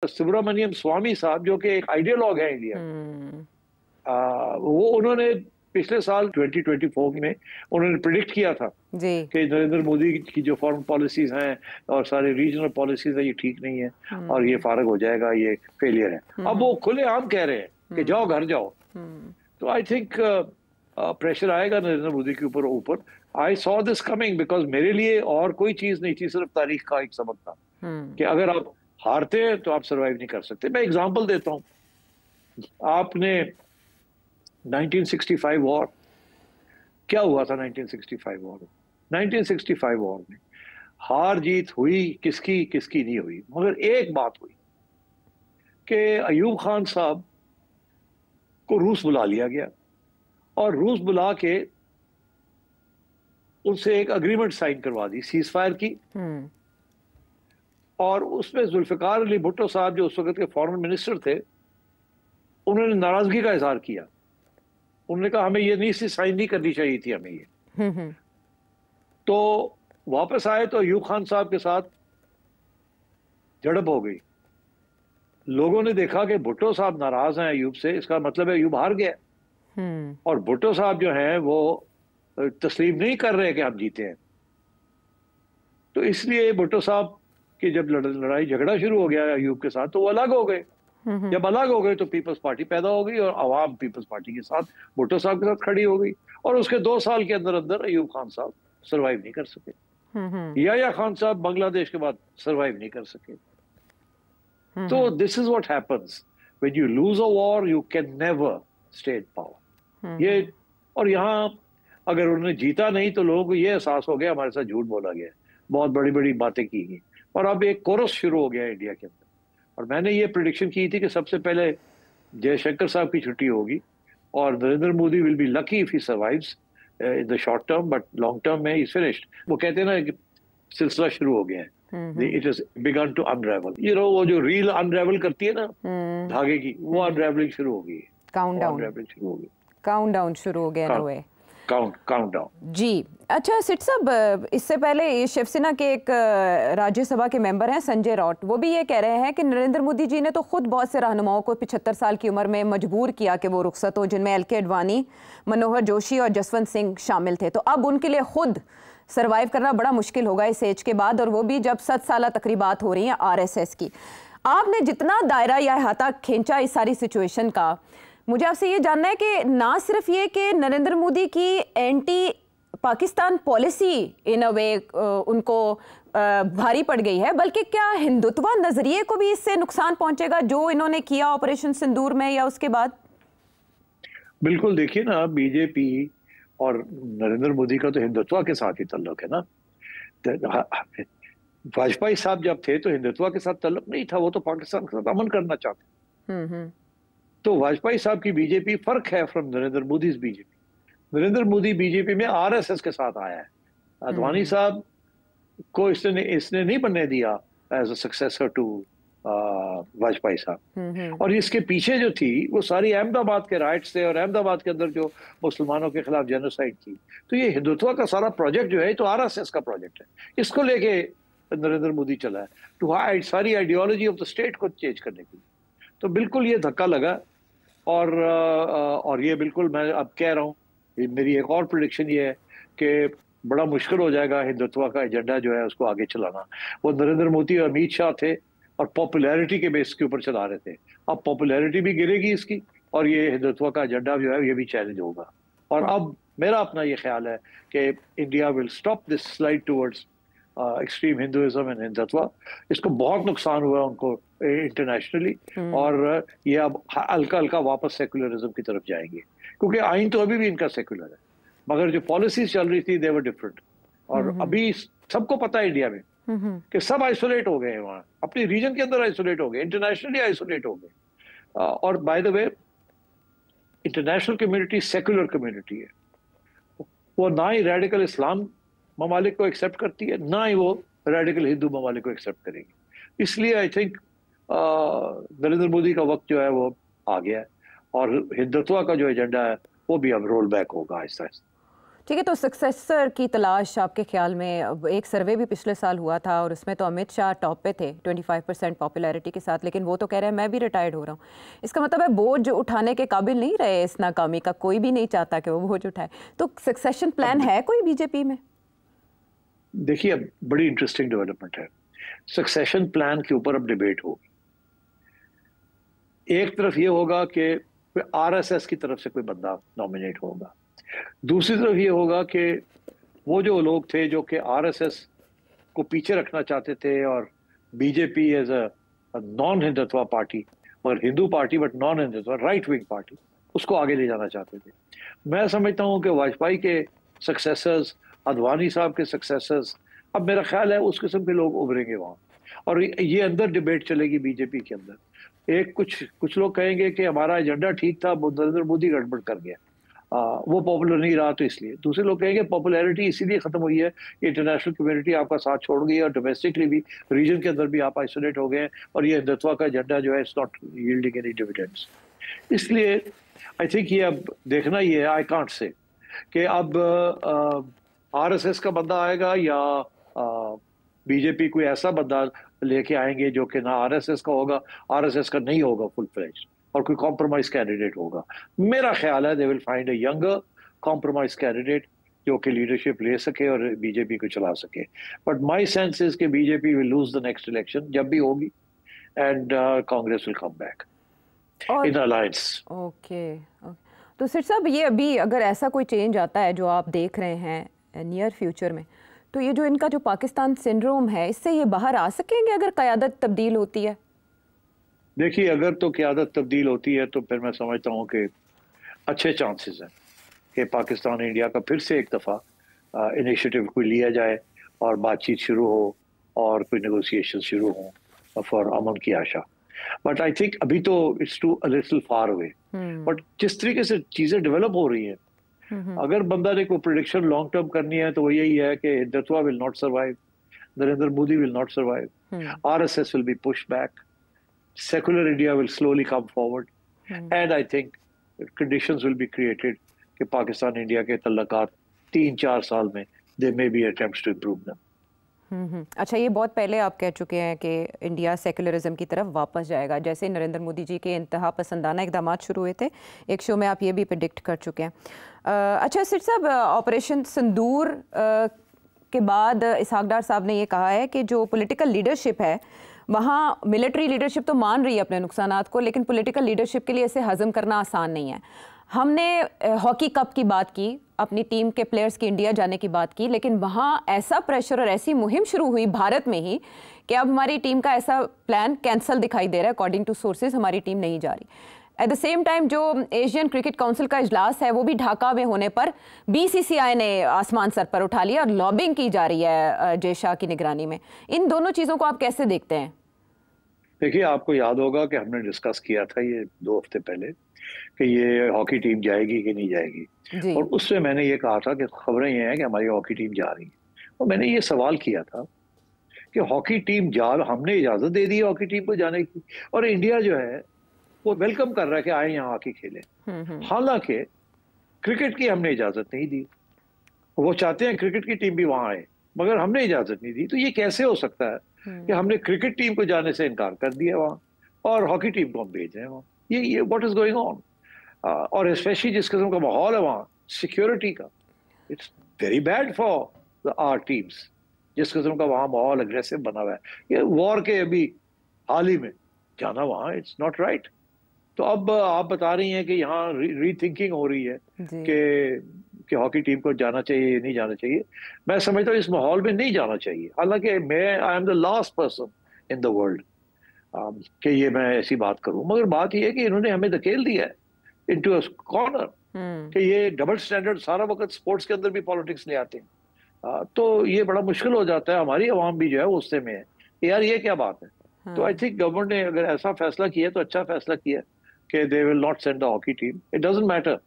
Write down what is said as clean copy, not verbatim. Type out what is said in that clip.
सुब्रमण्यम स्वामी साहब जो कि एक आइडियोलॉग है इंडिया, वो उन्होंने पिछले साल 2024 में उन्होंने प्रिडिक्ट किया था जी कि नरेंद्र मोदी की जो फॉरेन पॉलिसीज हैं और सारे रीजनल पॉलिसीज हैं ये ठीक नहीं है और ये फारग हो जाएगा, ये फेलियर है। अब वो खुलेआम कह रहे हैं कि जाओ घर जाओ। तो आई थिंक प्रेशर आएगा नरेंद्र मोदी के ऊपर। I saw this coming because मेरे लिए और कोई चीज नहीं थी, सिर्फ तारीख का एक सबक था कि अगर आप हारते हैं तो आप सर्वाइव नहीं कर सकते। मैं एग्जांपल देता हूं, आपने 1965 वॉर, क्या हुआ था 1965 वॉर में? 1965 वॉर में हार जीत हुई किसकी किसकी नहीं हुई, मगर एक बात हुई कि अयूब खान साहब को रूस बुला लिया गया और रूस बुला के उनसे एक अग्रीमेंट साइन करवा दी सीज फायर की। और उसमें जुल्फिकार अली भुट्टो साहब जो उस वक्त के फॉरेन मिनिस्टर थे, उन्होंने नाराजगी का इजहार किया। उन्होंने कहा हमें ये नहीं साइन नहीं करनी चाहिए थी हमें ये। तो वापस आए तो अयूब खान साहब के साथ झड़प हो गई। लोगों ने देखा कि भुट्टो साहब नाराज हैं अयूब से, इसका मतलब है अयूब हार गया। और भुट्टो साहब जो हैं वो तस्लीम नहीं कर रहे कि हम जीते हैं। तो इसलिए भुट्टो साहब की जब लड़ाई झगड़ा शुरू हो गया अयूब के साथ तो वो अलग हो गए। जब अलग हो गए तो पीपल्स पार्टी पैदा हो गई और आवाम पीपल्स पार्टी के साथ भुट्टो साहब के साथ खड़ी हो गई। और उसके 2 साल के अंदर अंदर अयूब खान साहब सरवाइव नहीं कर सके। याया खान साहब बांग्लादेश के बाद सरवाइव नहीं कर सके। तो this is what happens when you lose a war, you can never stay in power. ये और यहाँ अगर उन्होंने जीता नहीं तो लोगों को ये एहसास हो गया हमारे साथ झूठ बोला गया, बहुत बड़ी बड़ी बातें की गई। और अब एक कोरस शुरू हो गया है इंडिया के अंदर। और मैंने ये प्रेडिक्शन की थी कि सबसे पहले जयशंकर साहब की छुट्टी होगी और Narendra Modi will be lucky if he survives in the short term, but long term में इज फिनिश्ड। वो कहते हैं ना कि सिलसिला शुरू हो गया है, it is begin to unravel. You know वो जो रील अनरेवल करती है ना धागे की, वो अनरेवलिंग शुरू हो गई है। काउंटडाउन शुरू हो गया ना वे काउंटडाउन। जी अच्छा सिट साहब, इससे पहले शिवसेना के एक राज्यसभा के मेंबर हैं संजय राउत, वो भी ये कह रहे हैं कि नरेंद्र मोदी जी ने तो खुद बहुत से रहनुमाओं को 75 साल की उम्र में मजबूर किया कि वो रुखसत हो, जिनमें एल के अडवाणी, मनोहर जोशी और जसवंत सिंह शामिल थे। तो अब उनके लिए खुद सर्वाइव करना बड़ा मुश्किल होगा इस एज के बाद, और वो भी जब 7 साल तकरीबात हो रही हैं RSS की। आपने जितना दायरा या अहाता खींचा इस सारी सिचुएशन का, मुझे आपसे ये जानना है कि ना सिर्फ ये कि नरेंद्र मोदी की एंटी पाकिस्तान पॉलिसी इन अ वे उनको भारी पड़ गई है, बल्कि क्या हिंदुत्व नजरिए को भी इससे नुकसान पहुंचेगा जो इन्होंने किया ऑपरेशन सिंदूर में या उसके बाद? बिल्कुल, देखिए ना, बीजेपी और नरेंद्र मोदी का तो हिंदुत्व के साथ ही तल्लुक है ना। वाजपेयी साहब जब थे तो हिंदुत्व के साथ तल्लुक नहीं था, वो तो पाकिस्तान के साथ अमन करना चाहते। तो वाजपेयी साहब की बीजेपी फर्क है from Narendra Modi BJP. Narendra Modi BJP में RSS के साथ आया है। अडवाणी साहब को इसने नहीं बनने दिया as a successor to Vajpayee साहब। और इसके पीछे जो थी वो सारी अहमदाबाद के राइट्स थे और अहमदाबाद के अंदर जो मुसलमानों के खिलाफ जेनोसाइड थी। तो ये हिंदुत्व का सारा प्रोजेक्ट जो है तो RSS का प्रोजेक्ट है। इसको लेके नरेंद्र मोदी चला है टू सारी आइडियोलॉजी ऑफ द स्टेट को चेंज करने के लिए। तो बिल्कुल ये धक्का लगा। और ये बिल्कुल मैं अब कह रहा हूँ, मेरी एक और प्रेडिक्शन ये है कि बड़ा मुश्किल हो जाएगा हिंदुत्व का एजेंडा जो है उसको आगे चलाना। वो नरेंद्र मोदी और अमित शाह थे और पॉपुलैरिटी के बेस के ऊपर चला रहे थे। अब पॉपुलैरिटी भी गिरेगी इसकी और ये हिंदुत्व का एजेंडा जो है ये भी चैलेंज होगा। और अब मेरा अपना ये ख्याल है कि India will stop this slide towards extreme Hinduism and Hindutva. इसको बहुत नुकसान हुआ उनको इंटरनेशनली, और ये अब हल्का हल्का वापस सेकुलरिज्म की तरफ जाएंगे, क्योंकि आइन तो अभी भी इनका सेकुलर है, मगर जो पॉलिसीज चल रही थी दे वर डिफरेंट। और अभी सबको पता है इंडिया में कि सब आइसोलेट हो गए हैं, वहाँ अपनी रीजन के अंदर आइसोलेट हो गए, इंटरनेशनली आइसोलेट हो गए। और by the way international community secular community है, वो ना ही रेडिकल इस्लाम ममालिक को एक्सेप्ट करती है, ना ही वो रेडिकल हिंदू ममालिक को एक्सेप्ट करेगी। इसलिए आई थिंक नरेंद्र मोदी का वक्त जो है वो आ गया है और हिंदुत्व का जो एजेंडा है वो भी अब रोल बैक होगा आहिस्ता आहिस्ता। ठीक है, तो सक्सेसर की तलाश आपके ख्याल में, अब एक सर्वे भी पिछले साल हुआ था और उसमें तो अमित शाह टॉप पे थे 25% पॉपुलैरिटी के साथ, लेकिन वो तो कह रहे हैं मैं भी रिटायर्ड हो रहा हूँ। इसका मतलब है बोझ उठाने के काबिल नहीं रहे इस नाकामी का, कोई भी नहीं चाहता कि वो बोझ उठाए। तो सक्सेशन प्लान है कोई बीजेपी में? देखिए, अब बड़ी इंटरेस्टिंग डेवलपमेंट है। सक्सेशन प्लान के ऊपर अब डिबेट होगी। एक तरफ ये होगा कि आरएसएस की तरफ से कोई बंदा नॉमिनेट होगा, दूसरी तरफ ये होगा कि वो जो लोग थे जो कि आरएसएस को पीछे रखना चाहते थे और BJP as a non Hindutva party, और Hindu party but non Hindutva right wing party, उसको आगे ले जाना चाहते थे। मैं समझता हूं कि वाजपेयी के सक्सेसर्स, अडवाणी साहब के सक्सेसर्स, अब मेरा ख्याल है उस किस्म के लोग उभरेंगे वहां, और ये अंदर डिबेट चलेगी बीजेपी के अंदर। एक कुछ लोग कहेंगे कि हमारा एजेंडा ठीक था, नरेंद्र मोदी गड़बड़ कर गया, वो पॉपुलर नहीं रहा तो इसलिए। दूसरे लोग कहेंगे पॉपुलैरिटी इसीलिए खत्म हुई है, इंटरनेशनल कम्युनिटी आपका साथ छोड़ गई है और डोमेस्टिकली भी रीजन के अंदर भी आप आइसोलेट हो गए हैं, और ये हिंदुत्व का एजेंडा जो है it's not yielding any dividends. इसलिए आई थिंक ये अब देखना ही है। आई कांट से कि अब आरएसएस का बंदा आएगा या बीजेपी कोई ऐसा बंदा लेके आएंगे जो कि ना आरएसएस का होगा, आरएसएस का नहीं होगा फुल फ्लेज, और कोई कॉम्प्रोमाइज कैंडिडेट होगा। मेरा ख्याल है they will find a younger compromise candidate जो कि लीडरशिप ले सके और बीजेपी को चला सके। बट माय सेंस इज कि BJP will lose the next election जब भी होगी, and Congress will come back in alliance. Okay, तो सिर साहब, ये अभी अगर ऐसा कोई चेंज आता है जो आप देख रहे हैं नियर फ्यूचर में, तो ये जो इनका जो पाकिस्तान सिंड्रोम है, इससे ये बाहर आ सकेंगे अगर क़यादत तब्दील होती है? देखिए, अगर तो क़यादत तब्दील होती है तो फिर मैं समझता हूँ कि अच्छे चांसेस हैं कि पाकिस्तान इंडिया का फिर से एक दफ़ा इनिशिएटिव कोई लिया जाए और बातचीत शुरू हो और कोई नेगोशिएशन शुरू हो फॉर अमन की आशा। बट आई थिंक अभी तो it's too a little far away. But जिस तरीके से चीज़ें डेवलप हो रही हैं, अगर बंदा ने कोई प्रेडिक्शन लॉन्ग टर्म करनी है तो वो यही है कि Hindutva will not survive, Narendra Modi will not survive, RSS will be push back, secular India will slowly come forward, and I think conditions will be created कि पाकिस्तान इंडिया के तल्लुकात 3-4 साल में there may be attempts to improve them। अच्छा, ये बहुत पहले आप कह चुके हैं कि इंडिया सेकुलरिज्म की तरफ वापस जाएगा, जैसे नरेंद्र मोदी जी के इंतहा पसंदाना इकदाम शुरू हुए थे, एक शो में आप ये भी प्रेडिक्ट कर चुके हैं। अच्छा सिर साहब, ऑपरेशन सिंदूर के बाद इसहाक डार साहब ने ये कहा है कि जो पॉलिटिकल लीडरशिप है वहाँ, मिलिट्री लीडरशिप तो मान रही है अपने नुकसानात को, लेकिन पॉलिटिकल लीडरशिप के लिए इसे हज़म करना आसान नहीं है। हमने हॉकी कप की बात की, अपनी टीम के प्लेयर्स की इंडिया जाने की बात की, लेकिन वहाँ ऐसा प्रेशर और ऐसी मुहिम शुरू हुई भारत में ही कि अब हमारी टीम का ऐसा प्लान कैंसिल दिखाई दे रहा है। अकॉर्डिंग टू सोर्सेज हमारी टीम नहीं जा रही। एट द सेम टाइम जो एशियन क्रिकेट काउंसिल का इजलास है वो भी ढाका में होने पर बीसीसीआई ने आसमान सर पर उठा लिया और लॉबिंग की जा रही है जय शाह की निगरानी में। इन दोनों चीज़ों को आप कैसे देखते हैं? देखिए, आपको याद होगा कि हमने डिस्कस किया था ये 2 हफ्ते पहले कि ये हॉकी टीम जाएगी कि नहीं जाएगी, और उससे मैंने ये कहा था कि खबरें ये हैं कि हमारी हॉकी टीम जा रही है। और मैंने ये सवाल किया था कि हॉकी टीम हमने इजाज़त दे दी है हॉकी टीम को जाने की, और इंडिया जो है वो वेलकम कर रहा है कि आए यहाँ हॉकी खेलें। हालांकि क्रिकेट की हमने इजाज़त नहीं दी। वो चाहते हैं क्रिकेट की टीम भी वहाँ आए, मगर हमने इजाज़त नहीं दी। तो ये कैसे हो सकता है कि हमने क्रिकेट टीम को जाने से इनकार कर दिया वहाँ और हॉकी टीम को हम भेज रहे हैं वहाँ? ये व्हाट इज गोइंग ऑन? और स्पेशली जिस किस्म का माहौल है वहाँ सिक्योरिटी का, it's very bad for our teams. जिस किस्म का वहाँ माहौल अग्रेसिव बना हुआ है, ये वॉर के अभी हाल ही में जाना वहाँ, इट्स नॉट राइट। तो अब आप बता रही हैं कि यहाँ रीथिंकिंग हो रही है कि हॉकी टीम को जाना चाहिए, नहीं जाना चाहिए। मैं समझता हूँ इस माहौल में नहीं जाना चाहिए। हालांकि I am the last person in the world कि ये मैं ऐसी बात करूं, मगर बात ये है कि इन्होंने हमें धकेल दिया है इनटू अ कॉर्नर कि ये डबल स्टैंडर्ड सारा वक्त स्पोर्ट्स के अंदर भी पॉलिटिक्स ले आते हैं। तो ये बड़ा मुश्किल हो जाता है, हमारी आवाम भी जो है वो उससे में है यार ये क्या बात है। तो आई थिंक गवर्नमेंट ने अगर ऐसा फैसला किया तो अच्छा फैसला किया कि they will not send the hockey team. It doesn't matter